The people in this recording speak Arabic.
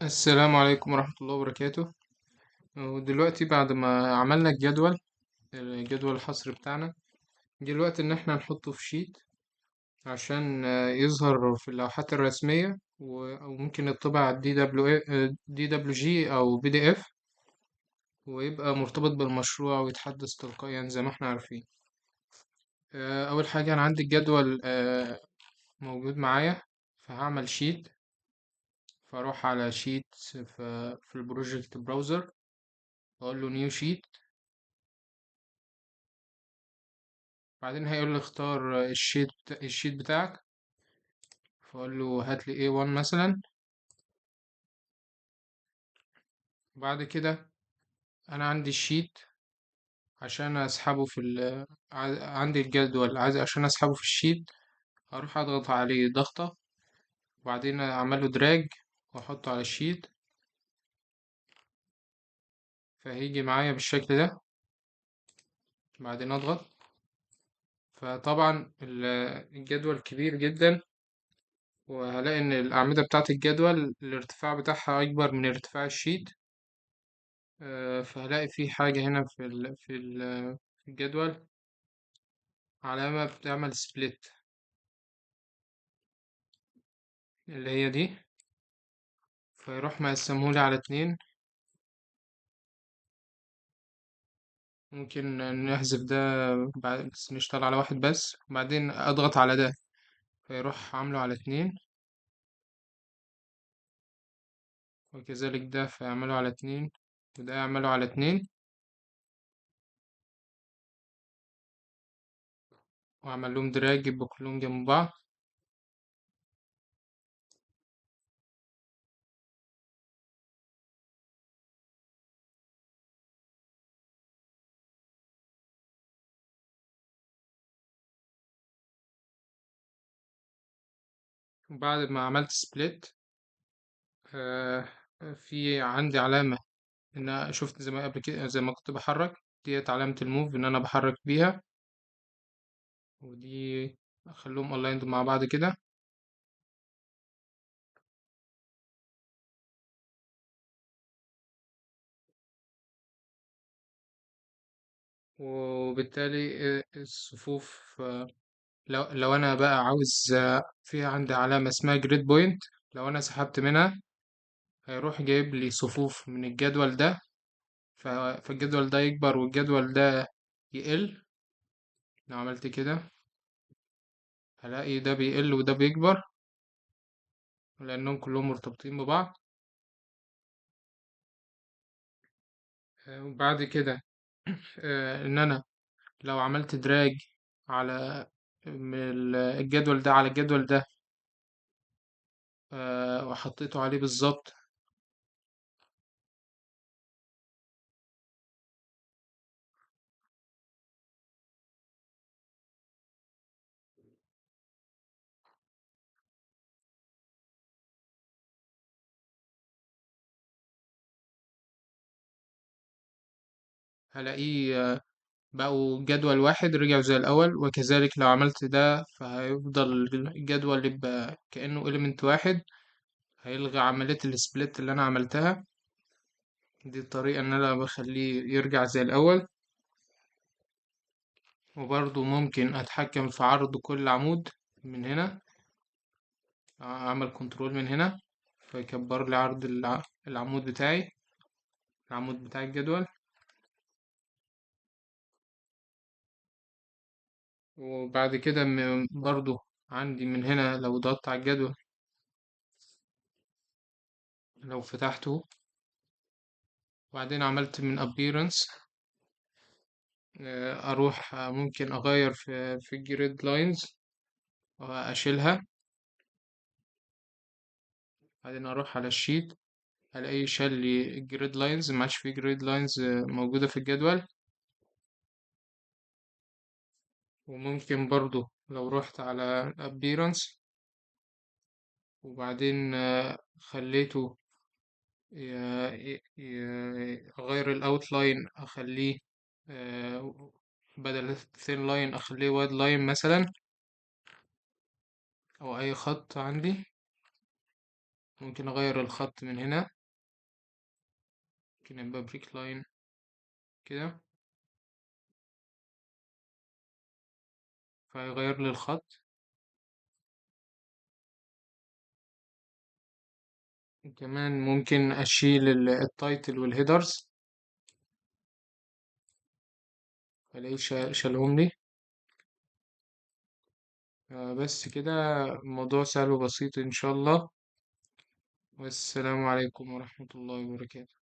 السلام عليكم ورحمة الله وبركاته. ودلوقتي بعد ما عملنا الجدول الحصري بتاعنا، جه الوقت إن احنا نحطه في شيت عشان يظهر في اللوحات الرسمية أو ممكن يطبع دي دبليو جي أو بي دي إف، ويبقى مرتبط بالمشروع ويتحدث تلقائيا زي ما احنا عارفين. أول حاجة أنا عندي الجدول موجود معايا، فهعمل شيت. فأروح على شيت في البروجكت براوزر، أقول له نيو شيت. بعدين هيقول لي اختار الشيت بتاعك، فاقول له هات لي A1 مثلا. بعد كده انا عندي الشيت عشان اسحبه عندي الجدول عايز عشان اسحبه في الشيت. هروح اضغط عليه ضغطة، وبعدين اعمله دراج واحطه على الشيت، فهيجي معايا بالشكل ده. بعدين اضغط، فطبعا الجدول كبير جدا، وهلاقي ان الاعمدة بتاعة الجدول الارتفاع بتاعها اكبر من ارتفاع الشيت. فهلاقي في حاجة هنا في الجدول، علامة بتعمل سبليت اللي هي دي، فيروح مقسمهولي على 2. ممكن نحذف ده بس نشتغل على واحد بس، وبعدين أضغط على ده فيروح عامله على 2، وكذلك ده فيعمله على 2، وده يعمله على 2، وأعمل لهم دراج يبقوا كلهم جنب بعض. وبعد ما عملت سبليت، آه في عندي علامة إن أنا شفت زي ما قبل كده، زي ما كنت بحرك، ديت علامة الموف إن أنا بحرك بيها. ودي أخليهم ألايند مع بعض كده. وبالتالي الصفوف، لو انا بقى عاوز، في عندي علامة اسمها جريد بوينت، لو انا سحبت منها هيروح جايب لي صفوف من الجدول ده. فالجدول ده يكبر والجدول ده يقل. لو عملت كده هلاقي ده بيقل وده بيكبر، لانهم كلهم مرتبطين ببعض. وبعد كده ان انا لو عملت دراج على من الجدول ده على الجدول ده، وحطيته عليه بالظبط، هلاقيه بقوا جدول واحد رجعوا زي الأول. وكذلك لو عملت ده فهيفضل الجدول يبقى كأنه إليمنت واحد، هيلغي عملية السبليت اللي أنا عملتها. دي الطريقة إن أنا بخليه يرجع زي الأول. وبرضه ممكن أتحكم في عرض كل عمود من هنا، أعمل كنترول من هنا فيكبر لي عرض العمود بتاعي، العمود بتاع الجدول. وبعد كده برضه عندي من هنا لو ضغطت على الجدول، لو فتحته وبعدين عملت من appearance، اروح ممكن اغير في الجريد لاينز واشيلها. بعدين اروح على الشيت، الاقي شال لي الجريد لاينز، ما عادش في جريد لاينز موجودة في الجدول. وممكن برضو لو رحت على appearance وبعدين خليته اغير الاوتلاين، اخليه بدل thin line اخليه wide line مثلا، او اي خط عندي ممكن اغير الخط من هنا، ممكن يبقى بريك لاين كده، فيغير لي الخط. كمان ممكن اشيل التايتل والهيدرز، الاقيه شالهم لي. بس كده، الموضوع سهل وبسيط ان شاء الله. والسلام عليكم ورحمة الله وبركاته.